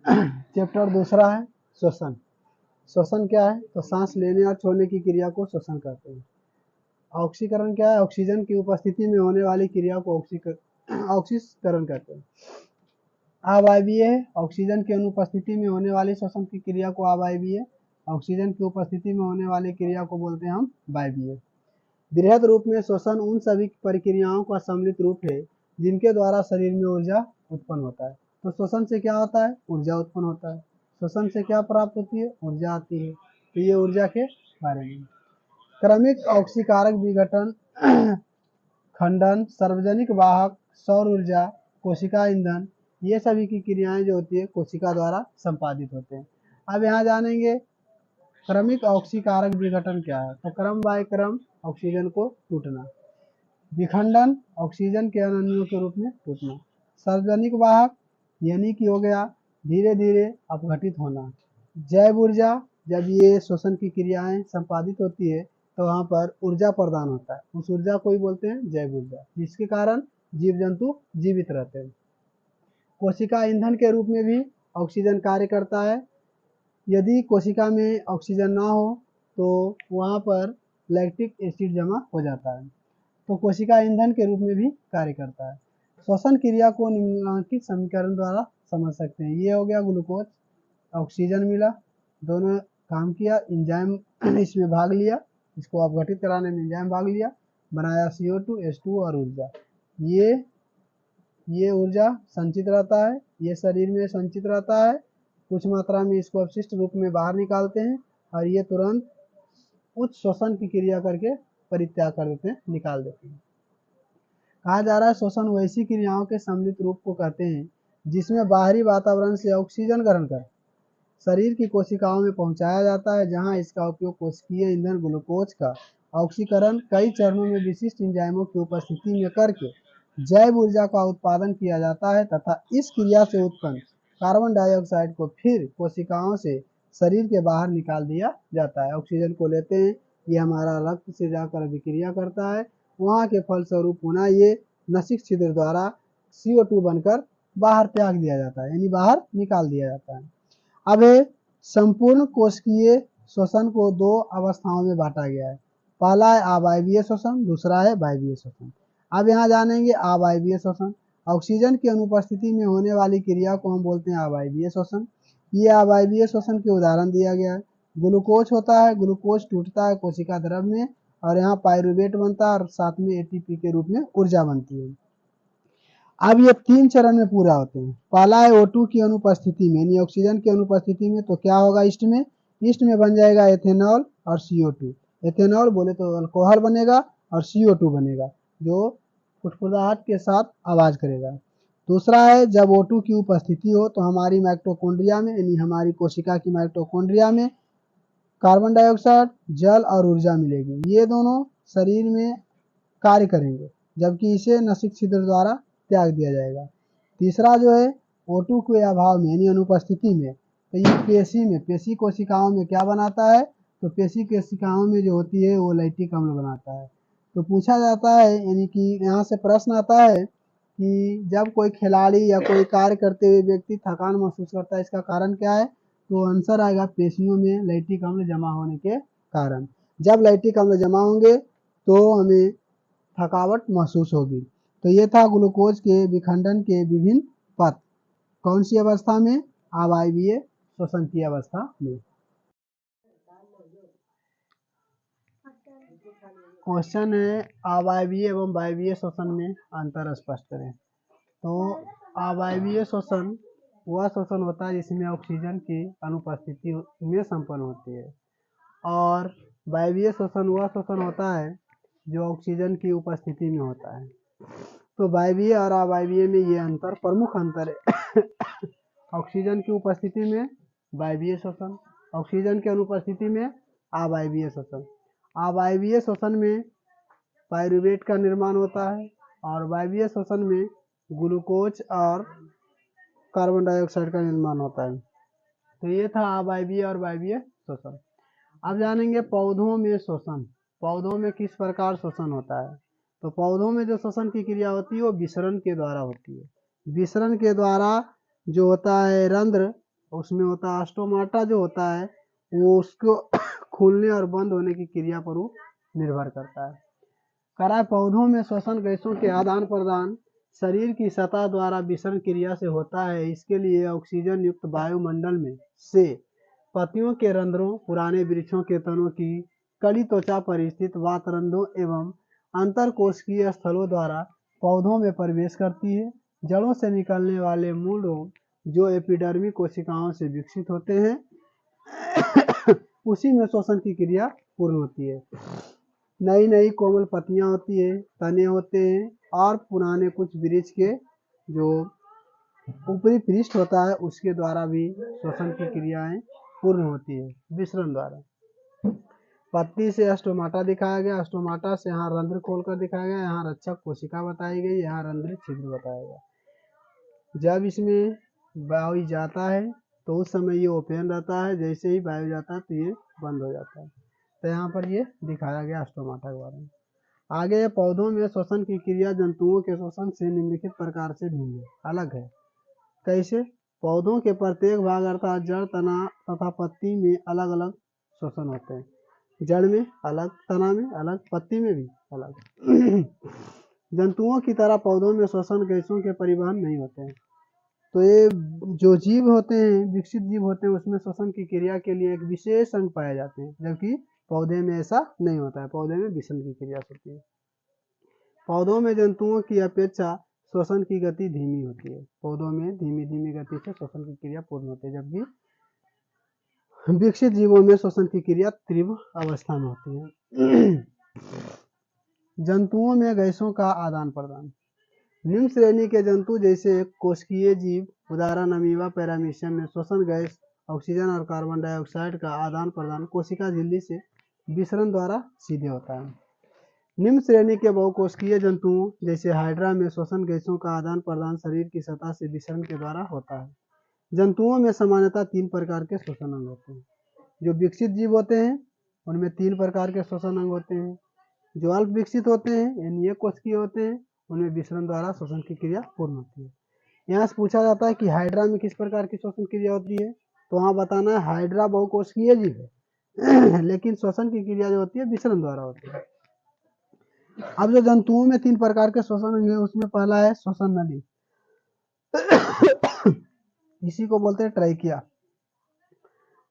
Chapter दूसरा है श्वसन। श्वसन क्या है? तो सांस लेने और छोड़ने की क्रिया को श्वसन कहते हैं। ऑक्सीकरण क्या है? ऑक्सीजन की उपस्थिति में होने वाली क्रिया को ऑक्सीकरण कहते हैं। अवायवीय है, ऑक्सीजन की अनुपस्थिति में होने वाली श्वसन की क्रिया को अवायवीय, ऑक्सीजन की उपस्थिति में होने वाली क्रिया को बोलते हैं हम वायवीय। बृहद रूप में श्वसन उन सभी प्रक्रियाओं का सम्मिलित रूप है जिनके द्वारा शरीर में ऊर्जा उत्पन्न होता है। तो श्वसन से क्या होता है? ऊर्जा उत्पन्न होता है। श्वसन से क्या प्राप्त होती है? ऊर्जा आती है। तो ये ऊर्जा के बारे में। क्रमिक ऑक्सीकारक विघटन, खंडन, सार्वजनिक वाहक, सौर ऊर्जा, कोशिका ईंधन, ये सभी की क्रियाएं जो होती है कोशिका द्वारा संपादित होते हैं। अब यहाँ जानेंगे क्रमिक ऑक्सीकारक विघटन क्या है। तो क्रम बाय क्रम ऑक्सीजन को टूटना। विखंडन, ऑक्सीजन के अणुओं के रूप में टूटना। सार्वजनिक वाहक यानी कि हो गया धीरे धीरे अपघटित होना। जैव ऊर्जा, जब ये श्वसन की क्रियाएं संपादित होती है तो वहाँ पर ऊर्जा प्रदान होता है, उस ऊर्जा को ही बोलते हैं जैव ऊर्जा, जिसके कारण जीव जंतु जीवित रहते हैं। कोशिका ईंधन के रूप में भी ऑक्सीजन कार्य करता है। यदि कोशिका में ऑक्सीजन ना हो तो वहाँ पर लैक्टिक एसिड जमा हो जाता है, तो कोशिका ईंधन के रूप में भी कार्य करता है। श्वसन क्रिया को निम्नलिखित समीकरण द्वारा समझ सकते हैं। ये हो गया ग्लूकोज, ऑक्सीजन मिला, दोनों काम किया, एंजाइम इसमें भाग लिया, इसको अपघटित कराने में एंजाइम भाग लिया, बनाया CO2, H2 और ऊर्जा। ये ऊर्जा संचित रहता है, ये शरीर में संचित रहता है, कुछ मात्रा में इसको अपशिष्ट रूप में बाहर निकालते हैं और ये तुरंत उच्च श्वसन की क्रिया करके परित्याग कर देते हैं, निकाल देते हैं। कहा जा रहा है श्वसन वैसी क्रियाओं के सम्मिलित रूप को कहते हैं जिसमें बाहरी वातावरण से ऑक्सीजन ग्रहण कर शरीर की कोशिकाओं में पहुंचाया जाता है, जहां इसका उपयोग कोशिकीय ईंधन ग्लूकोज का ऑक्सीकरण कई चरणों में विशिष्ट एंजाइमों की उपस्थिति में करके जैव ऊर्जा का उत्पादन किया जाता है तथा इस क्रिया से उत्पन्न कार्बन डाइऑक्साइड को फिर कोशिकाओं से शरीर के बाहर निकाल दिया जाता है। ऑक्सीजन को लेते हैं, ये हमारा रक्त से जाकर अभिक्रिया करता है, वहाँ के फलस्वरूप पुनः ये नसिक छिद्र द्वारा CO2 बनकर बाहर त्याग दिया जाता है, यानी बाहर निकाल दिया जाता है। अब संपूर्ण कोशिकीय श्वसन को दो अवस्थाओं में बांटा गया है। पहला है अवायवीय श्वसन, दूसरा है वायवीय श्वसन। अब यहाँ जानेंगे अवायवीय श्वसन। ऑक्सीजन की अनुपस्थिति में होने वाली क्रिया को हम बोलते हैं अवायवीय श्वसन। ये अवायवीय श्वसन के उदाहरण दिया गया है। ग्लूकोज होता है, ग्लूकोज टूटता है कोशिका द्रव में और यहाँ पायरुवेट बनता है और साथ में ATP के रूप में ऊर्जा बनती है। अब ये 3 चरण में पूरा होते हैं। पहला है O2 की अनुपस्थिति में, यानी ऑक्सीजन की अनुपस्थिति में, तो क्या होगा ईस्ट में बन जाएगा एथेनॉल और CO2। एथेनॉल बोले तो अल्कोहल बनेगा और CO2 बनेगा जो फुटफुटाहट के साथ आवाज करेगा। दूसरा है जब O2 की उपस्थिति हो तो हमारी माइटोकॉन्ड्रिया में, यानी हमारी कोशिका की माइटोकॉन्ड्रिया में कार्बन डाइऑक्साइड, जल और ऊर्जा मिलेगी। ये दोनों शरीर में कार्य करेंगे जबकि इसे नसिक छिद्र द्वारा त्याग दिया जाएगा। तीसरा जो है O2 के अभाव में, यानी अनुपस्थिति में, तो ये पेशी कोशिकाओं में क्या बनाता है? तो पेशी कोशिकाओं में जो होती है वो लैक्टिक अम्ल बनाता है। तो पूछा जाता है, यानी कि यहाँ से प्रश्न आता है कि जब कोई खिलाड़ी या कोई कार्य करते हुए व्यक्ति थकान महसूस करता है, इसका कारण क्या है? तो आंसर आएगा पेशियों में लैक्टिक अम्ल जमा होने के कारण। जब लैक्टिक अम्ल जमा होंगे तो हमें थकावट महसूस होगी। तो ये था ग्लूकोज के विखंडन के विभिन्न पथ। कौन सी अवस्था में? अवायवीय श्वसन की अवस्था में। क्वेश्चन है अवायवीय एवं वायवीय श्वसन में अंतर स्पष्ट करें। तो अवायवीय श्वसन वह श्वसन होता है जिसमें ऑक्सीजन की अनुपस्थिति में संपन्न होती है और वायवीय श्वसन वह श्वसन होता है जो ऑक्सीजन की उपस्थिति में होता है। तो वायवीय और अवायवीय में ये अंतर, प्रमुख अंतर है। ऑक्सीजन की उपस्थिति में वायवीय श्वसन, ऑक्सीजन की अनुपस्थिति में अवायवीय श्वसन। अवायवीय श्वसन में पायरुवेट का निर्माण होता है और वायवीय श्वसन में ग्लूकोज और कार्बन डाइऑक्साइड का निर्माण होता है। तो ये था अवायवीय और वायवीय श्वसन। अब जानेंगे पौधों में श्वसन। पौधों में किस प्रकार श्वसन होता है? तो पौधों में जो श्वसन की क्रिया होती है वो विसरण के द्वारा होती है। विसरण के द्वारा जो होता है रंध्र उसमें होता है स्टोमाटा जो होता है वो उसको खुलने और बंद होने की क्रिया पर वो निर्भर करता है। करा पौधों में श्वसन गैसों के आदान प्रदान शरीर की सतह द्वारा विसरण क्रिया से होता है। इसके लिए ऑक्सीजन युक्त वायुमंडल में से पत्तियों के रंध्रों, पुराने वृक्षों के तनों की कड़ी त्वचा पर स्थित वातरंधों एवं अंतरकोशिकीय स्थलों द्वारा पौधों में प्रवेश करती है। जड़ों से निकलने वाले मूल रोग जो एपिडर्मी कोशिकाओं से विकसित होते हैं उसी में श्वसन की क्रिया पूर्ण होती है। नई नई कोमल पत्तियां होती है, तने होते हैं और पुराने कुछ वृक्ष के जो ऊपरी पृष्ठ होता है उसके द्वारा भी श्वसन की क्रियाएं पूर्ण होती है विसरण द्वारा। पत्ती से स्टोमाटा दिखाया गया, स्टोमाटा से यहाँ रंध्र खोलकर दिखाया गया, यहाँ रक्षक कोशिका बताई गई, यहाँ रंध्र छिद्र बताया गया। जब इसमें वायु जाता है तो उस समय ये ओपन रहता है, जैसे ही वायु जाता है तो ये बंद हो जाता है। तो यहाँ पर ये दिखाया गया स्टोमाटा के बारे में। आगे पौधों में श्वसन की क्रिया जंतुओं के श्वसन से निम्नलिखित प्रकार से भिन्न अलग है। कैसे? पौधों के प्रत्येक भाग अर्थात जड़, तना तथा पत्ती में अलग अलग श्वसन होते हैं। जड़ में अलग, तना में अलग, पत्ती में भी अलग। जंतुओं की तरह पौधों में श्वसन गैसों के परिवहन नहीं होते हैं। तो ये जो जीव होते हैं, विकसित जीव होते हैं, उसमें श्वसन की क्रिया के लिए एक विशेष अंग पाए जाते हैं, जबकि पौधे में ऐसा नहीं होता है। पौधे में विसरण की क्रिया होती है। पौधों में जंतुओं की अपेक्षा श्वसन की गति धीमी होती है। पौधों में धीमी धीमी गति से श्वसन की क्रिया पूर्ण होती है, जबकि विकसित जीवों में श्वसन की क्रिया तीव्र अवस्था में होती है। जंतुओं में गैसों का आदान प्रदान। निम्न श्रेणी के जंतु जैसे कोशिकीय जीव, उदाहरण अमीबा, पैरामीशियम में श्वसन गैस ऑक्सीजन और कार्बन डाइऑक्साइड का आदान प्रदान कोशिका झिल्ली से विसरण द्वारा सीधे होता है। निम्न श्रेणी के बहुकोशिकीय जंतुओं जैसे हाइड्रा में श्वसन गैसों का आदान प्रदान शरीर की सतह से विसरण के द्वारा होता है। जंतुओं में सामान्यतः 3 प्रकार के श्वसन अंग होते हैं। जो विकसित जीव होते हैं उनमें 3 प्रकार के श्वसन अंग होते हैं। जो अल्प विकसित होते हैं यानी एक कोशिकीय होते हैं, उनमें विसरण द्वारा श्वसन की क्रिया पूर्ण होती है। यहाँ से पूछा जाता है कि हाइड्रा में किस प्रकार की श्वसन क्रिया होती है, तो वहाँ बताना है हाइड्रा बहुकोशिकीय जीव है लेकिन श्वसन की क्रिया जो होती है विसरण द्वारा होती है। अब जो जंतुओं में 3 प्रकार के श्वसन अंग है उसमें पहला है श्वसन नली। इसी को बोलते हैं ट्रैकिया।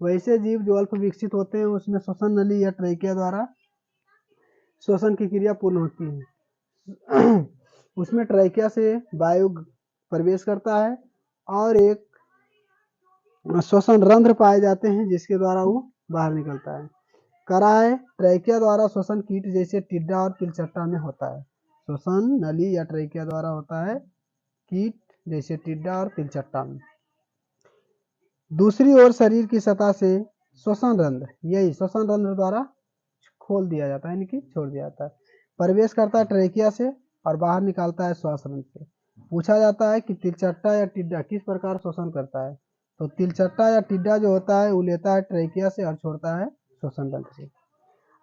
वैसे जीव जो अल्प विकसित होते हैं उसमें श्वसन नली या ट्रैकिया द्वारा श्वसन की क्रिया पूर्ण होती है। उसमें ट्रैकिया से वायु प्रवेश करता है और एक श्वसन रंध्र पाए जाते हैं जिसके द्वारा वो बाहर निकलता है। करा है ट्रैकिया द्वारा श्वसन कीट जैसे टिड्डा और तिलचट्टा में होता है। श्वसन नली या ट्रैकिया द्वारा होता है कीट जैसे टिड्डा और तिलचट्टा में। दूसरी ओर शरीर की सतह से श्वसन रंध्र, यही श्वसन रंध्र द्वारा खोल दिया जाता है, यानी कि छोड़ दिया जाता है। प्रवेश करता है ट्रैकिया से और बाहर निकालता है श्वास रंध्र से। पूछा जाता है कि तिलचट्टा या टिड्डा किस प्रकार श्वसन करता है, तो तिलचट्टा या टिड्डा जो होता है वो लेता है ट्रैकिया से और छोड़ता है श्वसन रंध्र से।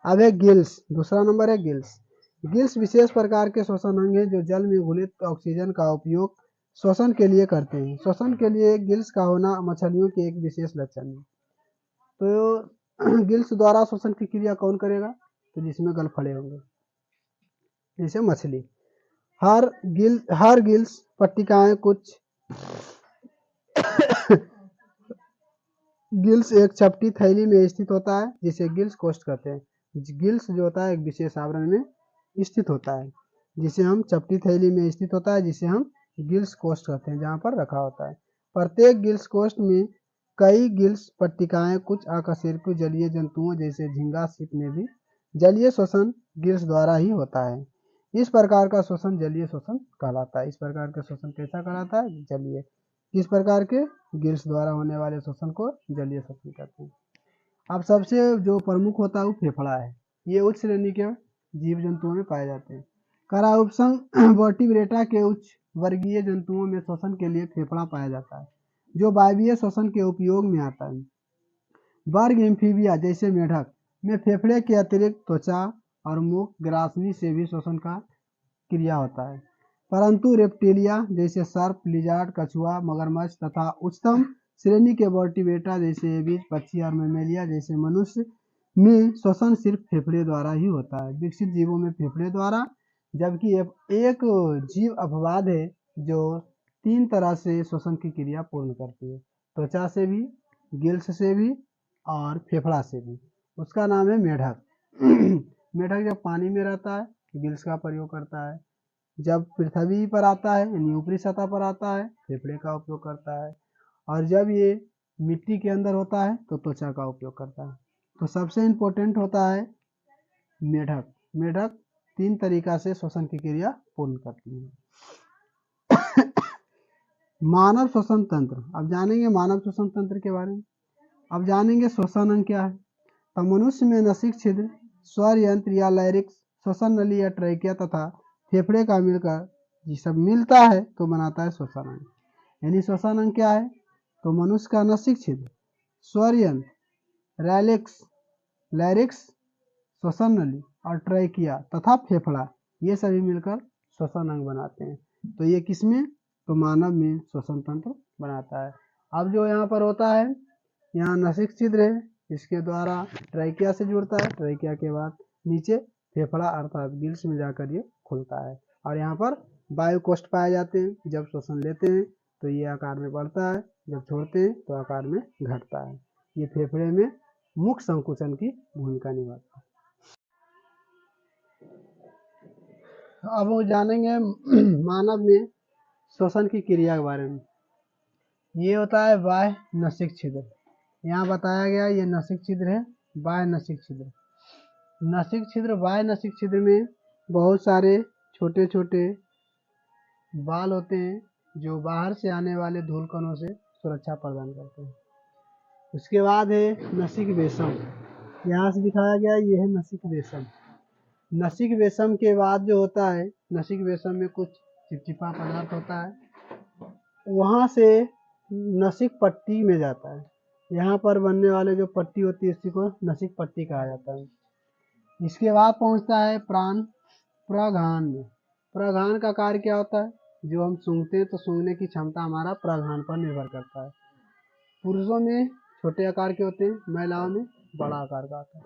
अब है गिल्स, दूसरा नंबर है गिल्स। गिल्स विशेष प्रकार के श्वसन अंग है जो जल में घुलित ऑक्सीजन का उपयोग श्वसन के लिए करते हैं। श्वसन के लिए गिल्स का होना मछलियों के एक विशेष लक्षण है। तो गिल्स द्वारा श्वसन की क्रिया कौन करेगा, तो जिसमें गलफड़े होंगे जैसे मछली। हर गिल्स पट्टिकाएं कुछ गिल्स एक चपटी थैली में स्थित होता है जिसे गिल्स कोष्ठ कहते हैं। गिल्स जो होता है एक विशेष आवरण में स्थित होता है जिसे हम चपटी थैली में स्थित होता है जिसे हम गिल्स कोष्ठ कहते हैं, जहाँ पर रखा होता है। प्रत्येक गिल्स कोष्ठ में कई गिल्स पट्टिकाएं कुछ अकशेरुकीय जलीय जंतुओं जैसे झींगा सीप में भी जलीय श्वसन गिल्स द्वारा ही होता है। इस प्रकार का श्वसन जलीय श्वसन कहलाता है। इस प्रकार का श्वसन कैसा कहलाता है, जलीय। किस प्रकार के, गिल्स द्वारा होने वाले श्वसन को जलीय श्वसन कहते हैं। अब सबसे जो प्रमुख होता है वो फेफड़ा है। ये उच्च श्रेणी के जीव जंतुओं में पाए जाते हैं। करा उपसंग वर्टिब्रेटा के उच्च वर्गीय जंतुओं में श्वसन के लिए फेफड़ा पाया जाता है जो वायवीय श्वसन के उपयोग में आता है। वर्ग एम्फीबिया जैसे मेढक में फेफड़े के अतिरिक्त त्वचा और मुख ग्रासनी से भी श्वसन का क्रिया होता है, परंतु रेप्टिलिया जैसे सर्प, लिजार्ड, कछुआ, मगरमच्छ तथा उच्चतम श्रेणी के वर्टिब्रेटा जैसे एबीज, पक्षी और मैमेलिया जैसे मनुष्य में श्वसन सिर्फ फेफड़े द्वारा ही होता है। विकसित जीवों में फेफड़े द्वारा, जबकि एक जीव अपवाद है जो 3 तरह से श्वसन की क्रिया पूर्ण करती है, त्वचा से भी, गिल्स से भी और फेफड़ा से भी। उसका नाम है मेढक। मेढक जब पानी में रहता है गिल्स का प्रयोग करता है, जब पृथ्वी पर आता है यानी ऊपरी सतह पर आता है फेफड़े का उपयोग करता है, और जब ये मिट्टी के अंदर होता है तो त्वचा का उपयोग करता है। तो सबसे इम्पोर्टेंट होता है मेढक। मेढक 3 तरीका से श्वसन की क्रिया पूर्ण करती है। मानव श्वसन तंत्र, अब जानेंगे मानव श्वसन तंत्र के बारे में। अब जानेंगे श्वसन अंग क्या है। तो मनुष्य में नसिक छिद्र, स्वर यंत्र या लैरिक्स, श्वसन नली या ट्रैकिया तथा फेफड़े का मिलकर ये सब मिलता है तो बनाता है श्वसन अंग। यानी श्वसन अंग क्या है, तो मनुष्य का नसिक छिद्र, स्वर यंत्र, लैरिक्स, श्वसन नली और ट्रैकिया तथा फेफड़ा, ये सभी मिलकर श्वसन अंग बनाते हैं। तो ये किसमें, तो मानव में श्वसन तंत्र बनाता है। अब जो यहाँ पर होता है, यहाँ नसिक छिद्र है, इसके द्वारा ट्रैकिया से जुड़ता है, ट्रैकिया के बाद नीचे फेफड़ा अर्थात गिल्स में जाकर ये खुलता है, और यहाँ पर वायु कोष्ठ पाए जाते हैं। जब श्वसन लेते हैं तो ये आकार में बढ़ता है, जब छोड़ते हैं तो आकार में घटता है। ये फेफड़े में मुख्य संकुचन की भूमिका निभाता है। अब वो जानेंगे मानव में श्वसन की क्रिया के बारे में। ये होता है बाह्य नसिक छिद्र, यहाँ बताया गया ये नसिक छिद्र है, बाह्य नसिक छिद्र। नसिक छिद्र, बाह्य नसिक छिद्र में बहुत सारे छोटे छोटे बाल होते हैं जो बाहर से आने वाले धूल कणों से सुरक्षा प्रदान करते हैं। उसके बाद है नसिक वेशम, यहाँ से दिखाया गया ये है नसिक वेशम। नसिक वेशम के बाद जो होता है, नसिक वेशम में कुछ चिपचिपा पदार्थ होता है, वहाँ से नसिक पट्टी में जाता है। यहाँ पर बनने वाले जो पट्टी होती है इसी को नसिक पट्टी कहा जाता है। इसके बाद पहुँचता है प्राघान में। प्राघान का कार्य क्या होता है, जो हम सूंघते हैं तो सूंघने की क्षमता हमारा प्राघान पर निर्भर करता है। पुरुषों में छोटे आकार के होते हैं, महिलाओं में बड़ा आकार का होता है,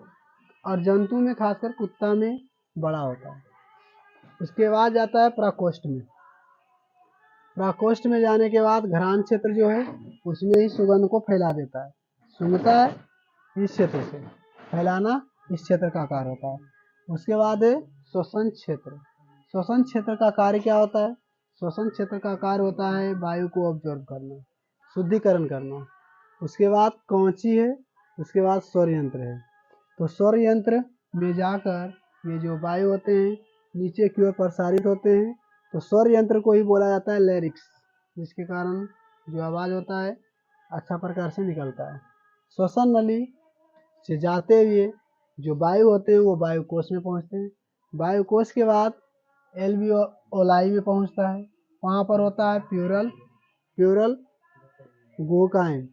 और जंतु में खासकर कुत्ता में बड़ा होता है। उसके बाद जाता है प्रकोष्ठ में। प्रकोष्ठ में जाने के बाद घ्राण क्षेत्र जो है उसमें ही सुगंध को फैला देता है, सूंघता है इस क्षेत्र से, फैलाना इस क्षेत्र का कार्य होता है। उसके बाद है श्वसन क्षेत्र। श्वसन क्षेत्र का कार्य क्या होता है, श्वसन क्षेत्र का कार्य होता है वायु को ऑब्जर्व करना, शुद्धिकरण करना। उसके बाद कौची है, उसके बाद स्वर यंत्र है। तो स्वर यंत्र में जाकर ये जो वायु होते हैं नीचे की ओर प्रसारित होते हैं, तो स्वर यंत्र को ही बोला जाता है लैरिक्स, जिसके कारण जो आवाज़ होता है अच्छा प्रकार से निकलता है। श्वसन नली से जाते हुए जो वायु होते हैं वो वायु कोश में पहुंचते हैं। वायु कोश के बाद एल्वियोलाई में पहुंचता है, वहाँ पर होता है प्यूरल गोकाइन।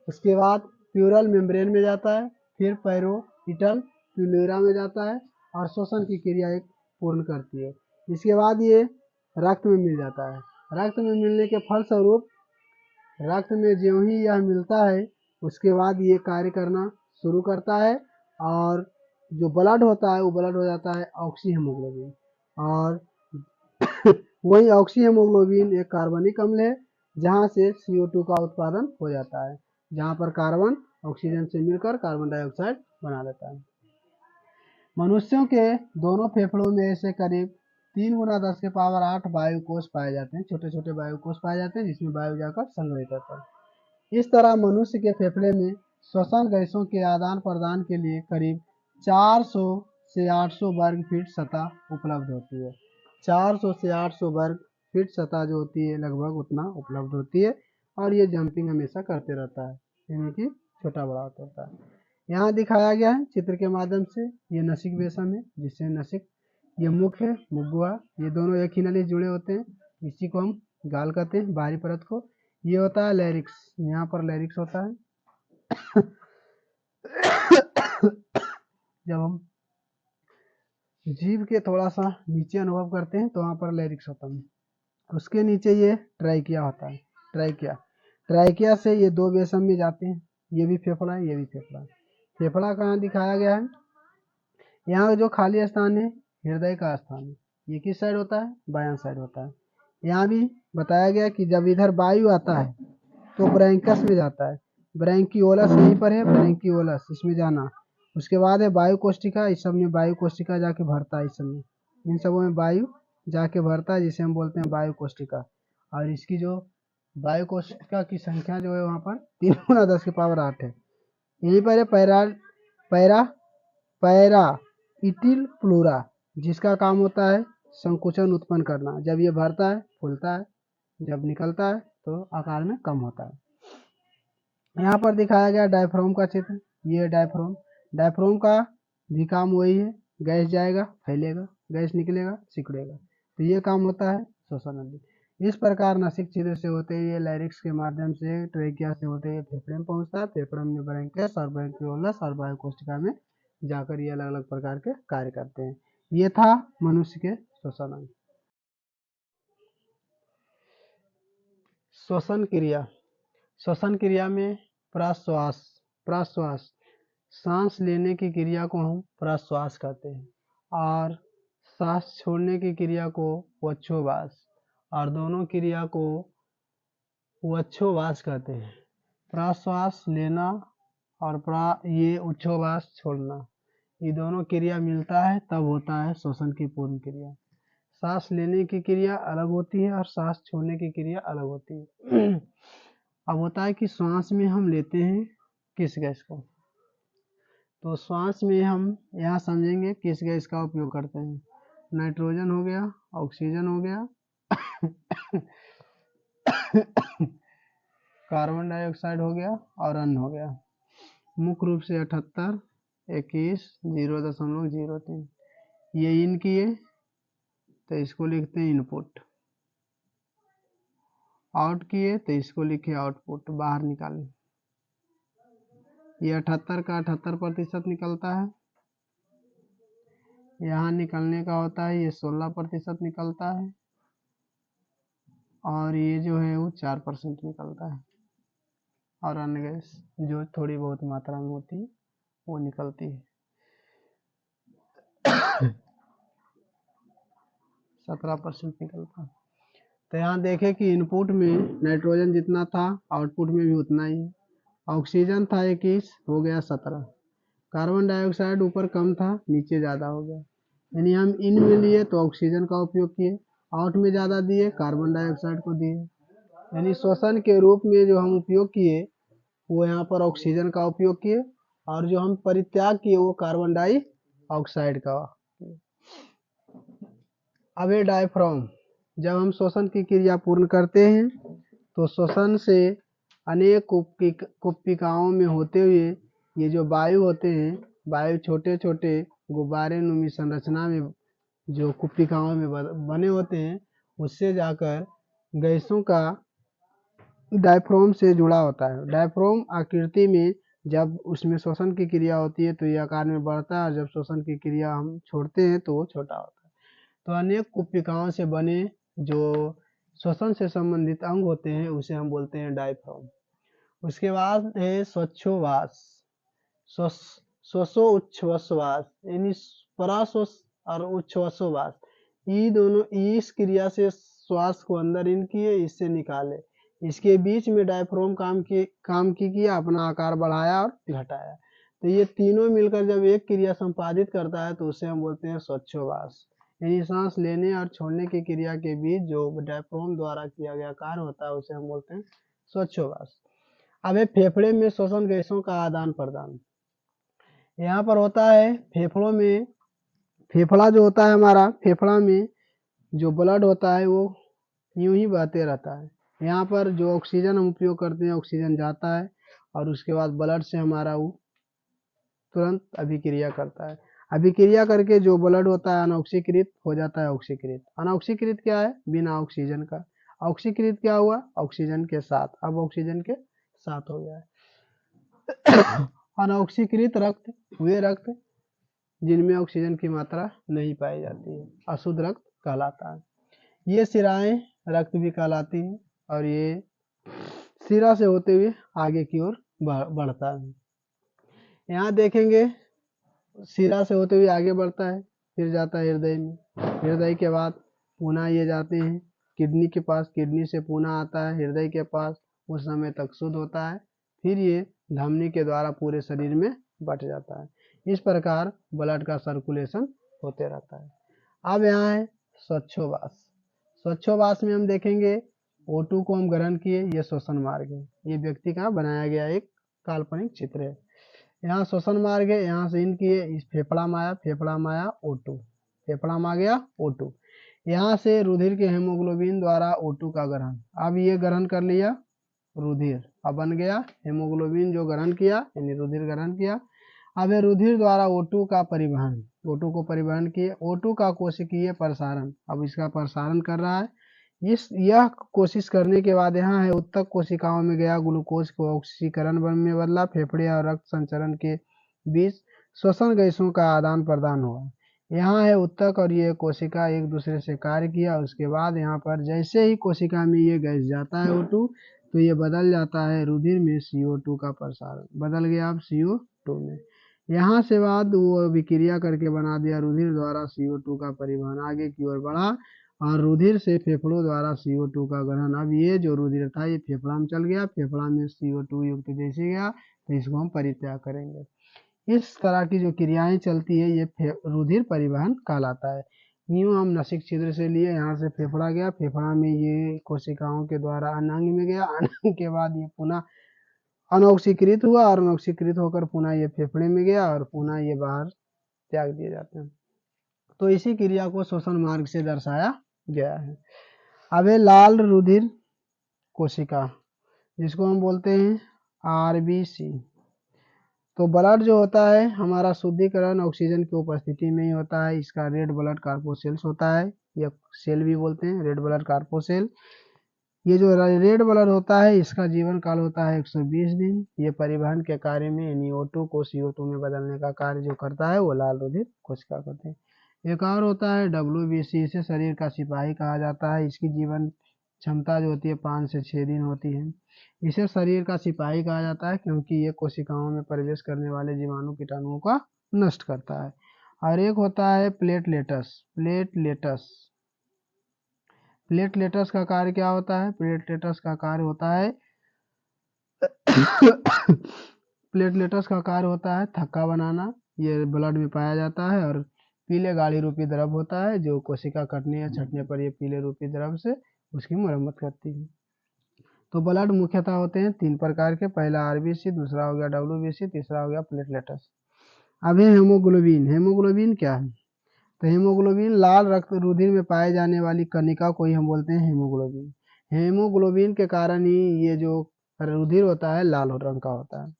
उसके बाद प्यूरल मेम्ब्रेन में जाता है, फिर पैरोइटल प्यूलेरा में जाता है और श्वसन की क्रिया एक पूर्ण करती है। इसके बाद ये रक्त में मिल जाता है। रक्त में मिलने के फलस्वरूप रक्त में ज्यों ही यह मिलता है उसके बाद ये कार्य करना शुरू करता है, और जो ब्लड होता है वो ब्लड हो जाता है ऑक्सी हेमोग्लोबिन, और वही ऑक्सी हेमोग्लोबिन एक कार्बनिक अम्ल है जहाँ से CO2 का उत्पादन हो जाता है, जहाँ पर कार्बन ऑक्सीजन से मिलकर कार्बन डाइऑक्साइड बना लेता है। मनुष्यों के दोनों फेफड़ों में ऐसे करीब 3 × 10⁸ वायु कोष पाए जाते हैं, छोटे छोटे वायु कोष पाए जाते हैं जिसमें वायु जाकर संग्रहित होता है। इस तरह मनुष्य के फेफड़े में श्वसन गैसों के आदान प्रदान के लिए करीब 400 से 800 वर्ग फीट सतह उपलब्ध होती है। 400 से 800 वर्ग फीट सतह जो होती है लगभग उतना उपलब्ध होती है, और ये जंपिंग हमेशा करते रहता है, यानी कि छोटा बड़ा होता रहता है। यहाँ दिखाया गया है चित्र के माध्यम से, ये नसिक वेशम है जिससे नसिक, ये मुख है, मुगुआ, ये दोनों एक ही नली से जुड़े होते हैं, इसी को हम गाल कहते हैं बाहरी परत को। ये होता है लैरिक्स, यहाँ पर लैरिक्स होता है। जब हम जीभ के थोड़ा सा नीचे अनुभव करते हैं तो वहाँ पर लैरिक्स होता है। उसके नीचे ये ट्रैकिया होता है। ट्रैकिया ट्राइकिया से ये 2 बेसम में जाते हैं। ये भी फेफड़ा है, ये भी फेफड़ा है। फेफड़ा कहाँ दिखाया गया है? यहाँ जो खाली स्थान है हृदय का स्थान है। ये किस साइड होता है? बायां साइड होता है। यहाँ भी बताया गया कि जब इधर वायु आता है तो ब्रैंकस में जाता है। ब्रैंकियोलस यहीं पर है, ब्रैंकियोलस इसमें जाना। उसके बाद है वायु कोष्टिका, इस सब में वायु कोष्टिका जाके भरता है। इस सब में, इन सबों में वायु जाके भरता है, जिसे हम बोलते हैं वायु कोष्टिका। और इसकी जो वायु कोष्टिका की संख्या जो है वहाँ पर 3 × 10⁸ है। यहीं पर है पैरा इटिल प्लूरा, जिसका काम होता है संकुचन उत्पन्न करना। जब ये भरता है फूलता है, जब निकलता है तो आकार में कम होता है। यहाँ पर दिखाया गया डायफ्राम का चित्र। ये डायफ्राम, डायफ्राम का भी काम वही है, गैस जाएगा फैलेगा, गैस निकलेगा सिकुड़ेगा, तो ये काम होता है श्वसन नली। इस प्रकार नासिक छिद्र से होते हुए लैरिक्स के माध्यम से ट्रेकिया से होते हुए फेफड़े में पहुंचता है। फेफड़े में ब्रैंकस और ब्रैंकियोलस और वायु कोष्टिका में जाकर ये अलग अलग प्रकार के कार्य करते हैं। ये था मनुष्य के श्वसन अंग। श्वसन क्रिया, श्वसन क्रिया में प्रश्वास सांस लेने की क्रिया को हम प्रश्वास कहते हैं, और सांस छोड़ने की क्रिया को वक्षोवास, और दोनों क्रिया को वक्षोवास कहते हैं। प्रश्वास लेना और ये उच्छ्वास छोड़ना, ये दोनों क्रिया मिलता है तब होता है श्वसन की पूर्ण क्रिया। सांस लेने की क्रिया अलग होती है और सांस छोड़ने की क्रिया अलग होती है। अब होता है कि श्वास में हम लेते हैं किस गैस को, तो श्वास में हम यहाँ समझेंगे किस गैस का उपयोग करते हैं। नाइट्रोजन हो गया, ऑक्सीजन हो गया, कार्बन डाइऑक्साइड हो गया और अन्न हो गया। मुख्य रूप से 78, 21, 0.03 ये इन किए तो इसको लिखते हैं इनपुट, आउट किए तो इसको लिखे आउटपुट, बाहर निकाले। ये 78 का 78% निकलता है, यहाँ निकलने का होता है ये 16% निकलता है, और ये जो है वो 4% निकलता है, और अन्य गैस जो थोड़ी बहुत मात्रा में होती है वो निकलती है। 17% निकलता है। तो यहाँ देखें कि इनपुट में नाइट्रोजन जितना था आउटपुट में भी उतना ही है। ऑक्सीजन था 21, हो गया 17। कार्बन डाइऑक्साइड ऊपर कम था, नीचे ज़्यादा हो गया। यानी हम इन में लिए तो ऑक्सीजन का उपयोग किए, आउट में ज़्यादा दिए कार्बन डाइऑक्साइड को दिए। यानी श्वसन के रूप में जो हम उपयोग किए वो यहाँ पर ऑक्सीजन का उपयोग किए, और जो हम परित्याग किए वो कार्बन डाइऑक्साइड का। अब ये डायफ्राम, जब हम श्वसन की क्रिया पूर्ण करते हैं तो श्वसन से अनेक कुप्पिकाओं में होते हुए ये जो वायु होते हैं, वायु छोटे छोटे गुब्बारे नुमी संरचना में जो कुप्पिकाओं में बने होते हैं, उससे जाकर गैसों का डायफ्राम से जुड़ा होता है। डायफ्राम आकृति में जब उसमें श्वसन की क्रिया होती है तो ये आकार में बढ़ता है, और जब श्वसन की क्रिया हम छोड़ते हैं तो वो छोटा होता है। तो अनेक कुप्पिकाओं से बने जो श्वसन से संबंधित अंग होते हैं उसे हम बोलते हैं डायफ्राम। उसके बाद है श्वासोच्छ्वास, श्वासो उच्छ्वास, यानी पराश्वास और उच्छ्वासोवास, ये दोनों इस क्रिया से श्वास को अंदर इन किए, इससे निकाले। इसके बीच में डायफ्राम काम की किया, अपना आकार बढ़ाया और घटाया। तो ये तीनों मिलकर जब एक क्रिया संपादित करता है तो उसे हम बोलते हैं श्वासोच्छ्वास। यानी सांस लेने और छोड़ने की क्रिया के बीच जो डायफ्राम द्वारा किया गया कार्य होता है उसे हम बोलते हैं श्वासोच्छ्वास। अब फेफड़े में श्वसन गैसों का आदान प्रदान यहाँ पर होता है। फेफड़ों में, फेफड़ा जो होता है हमारा, फेफड़ा में जो ब्लड होता है वो यूं ही बहते रहता है। यहाँ पर जो ऑक्सीजन हम उपयोग करते हैं ऑक्सीजन जाता है, और उसके बाद ब्लड से हमारा वो तुरंत अभिक्रिया करता है। अभिक्रिया करके जो ब्लड होता है अनऑक्सीकृत हो जाता है ऑक्सीकृत। अनऑक्सीकृत क्या है? बिना ऑक्सीजन का। ऑक्सीकृत क्या हुआ? ऑक्सीजन के साथ। अब ऑक्सीजन के साथ हो गया है। अनऑक्सीकृत रक्त वे रक्त जिनमें ऑक्सीजन की मात्रा नहीं पाई जाती है, अशुद्ध रक्त कहलाता है। ये शिराएं रक्त भी कहलाती हैं, और ये सिरा से होते हुए आगे की ओर बढ़ता है। यहाँ देखेंगे सिरा से होते हुए आगे बढ़ता है, फिर जाता है हृदय में, हृदय के बाद पुनः ये जाते हैं किडनी के पास, किडनी से पुनः आता है हृदय के पास, उस समय तक शुद्ध होता है, फिर ये धमनी के द्वारा पूरे शरीर में बट जाता है। इस प्रकार ब्लड का सर्कुलेशन होते रहता है। अब यहाँ है स्वच्छोवास। स्वच्छोवास में हम देखेंगे O2 को हम ग्रहण किए, ये श्वसन मार्ग है, ये व्यक्ति का बनाया गया एक काल्पनिक चित्र है। यहाँ श्वसन मार्ग है, यहाँ से इन किए, इस फेफड़ा में आया, फेफड़ा में आया O2, फेफड़ा में आ गया O2, यहाँ से रुधिर के हेमोग्लोबिन द्वारा O2 का ग्रहण, अब ये ग्रहण कर लिया रुधिर, अब बन गया हेमोग्लोबिन जो ग्रहण किया यानी रुधिर ग्रहण किया। अब ये रुधिर द्वारा O2 का परिवहन, O2 को परिवहन किए, O2 का कोशिकीय प्रसारण, अब इसका प्रसारण कर रहा है। यह कोशिश करने के बाद यहाँ है उत्तक कोशिकाओं में गया, ग्लूकोज को ऑक्सीकरण में बदला, फेफड़े और रक्त संचरण के बीच श्वसन गैसों का आदान प्रदान हुआ। यहाँ है उत्तक और ये कोशिका एक दूसरे से कार्य किया। उसके बाद यहाँ पर जैसे ही कोशिका में ये गैस जाता है O2, तो ये बदल जाता है रुधिर में CO2 का प्रसारण, बदल गया अब CO2 में। यहाँ से बाद वो अभिक्रिया करके बना दिया रुधिर द्वारा CO2 का परिवहन आगे की ओर बढ़ा और रुधिर से फेफड़ों द्वारा CO2 का ग्रहण। अब ये जो रुधिर था ये फेफड़ा में चल गया, फेफड़ा में CO2 युक्त जैसे गया तो इसको हम परित्याग करेंगे। इस तरह की जो क्रियाएं चलती है ये रुधिर परिवहन कहलाता है। यूं हम नसिक छिद्र से लिए, यहाँ से फेफड़ा गया, फेफड़ा में ये कोशिकाओं के द्वारा अनांग में गया, अनांग के बाद ये पुनः अनऑक्सीकृत हुआ और अनऑक्सीकृत होकर पुनः ये फेफड़े में गया और पुनः ये बाहर त्याग दिए जाते हैं। तो इसी क्रिया को श्वसन मार्ग से दर्शाया गया है। अब है लाल रुधिर कोशिका, जिसको हम बोलते हैं RBC। तो ब्लड जो होता है हमारा शुद्धिकरण ऑक्सीजन की उपस्थिति में ही होता है, इसका रेड ब्लड कार्पोसेल्स होता है, या सेल भी बोलते हैं रेड ब्लड कार्पोसेल। ये जो रेड ब्लड होता है इसका जीवन काल होता है 120 दिन। ये परिवहन के कार्य में यानी O2 को CO2 में बदलने का कार्य जो करता है वो लाल रुधिर कोशिका करते हैं। एक और होता है WBC, इसे शरीर का सिपाही कहा जाता है, इसकी जीवन क्षमता जो होती है 5 से 6 दिन होती है। इसे शरीर का सिपाही कहा जाता है क्योंकि ये कोशिकाओं में प्रवेश करने वाले जीवाणु कीटाणुओं का नष्ट करता है। और एक होता है प्लेटलेटस। प्लेटलेटस का कार्य क्या होता है? प्लेटलेटस का कार्य होता है प्लेटलेटस का कार्य होता है थक्का बनाना, ये ब्लड में पाया जाता है और पीले गाढ़ी रूपी द्रव होता है जो कोशिका कटने या छटने पर ये पीले रूपी द्रव से उसकी मरम्मत करती है। तो ब्लड मुख्यतः होते हैं 3 प्रकार के, पहला RBC, दूसरा हो गया WBC, तीसरा हो गया प्लेटलेटस। अब है हेमोग्लोबिन। हेमोग्लोबिन क्या है? तो हेमोग्लोबिन लाल रक्त रुधिर में पाए जाने वाली कणिका को ही हम बोलते हैं हेमोग्लोबिन। हेमोग्लोबिन के कारण ही ये जो रुधिर होता है लाल रंग का होता है।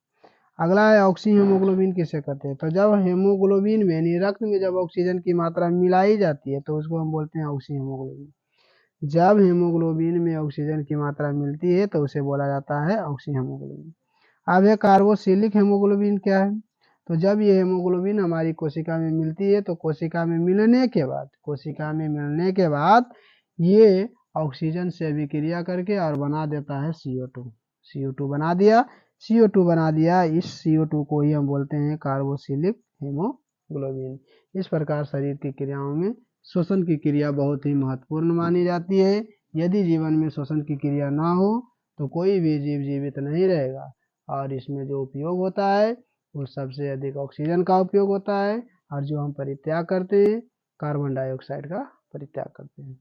अगला है ऑक्सी हेमोग्लोबिन किसे कहते हैं? तो जब हेमोग्लोबिन में यानी रक्त में जब ऑक्सीजन की मात्रा मिलाई जाती है तो उसको हम बोलते हैं ऑक्सी हेमोग्लोबिन। जब हेमोग्लोबिन में ऑक्सीजन की मात्रा मिलती है तो उसे बोला जाता है ऑक्सी हेमोग्लोबिन। अब ये कार्बोक्सिलिक हेमोग्लोबिन क्या है? तो जब ये हेमोग्लोबिन हमारी कोशिका में मिलती है तो कोशिका में मिलने के बाद ये ऑक्सीजन से अभिक्रिया करके और बना देता है CO2 बना दिया। इस CO2 को ही हम बोलते हैं कार्बोक्सिलिक हेमोग्लोबिन। इस प्रकार शरीर की क्रियाओं में श्वसन की क्रिया बहुत ही महत्वपूर्ण मानी जाती है। यदि जीवन में श्वसन की क्रिया ना हो तो कोई भी जीव जीवित नहीं रहेगा और इसमें जो उपयोग होता है वो सबसे अधिक ऑक्सीजन का उपयोग होता है और जो हम परित्याग करते हैं कार्बन डाइऑक्साइड का परित्याग करते हैं।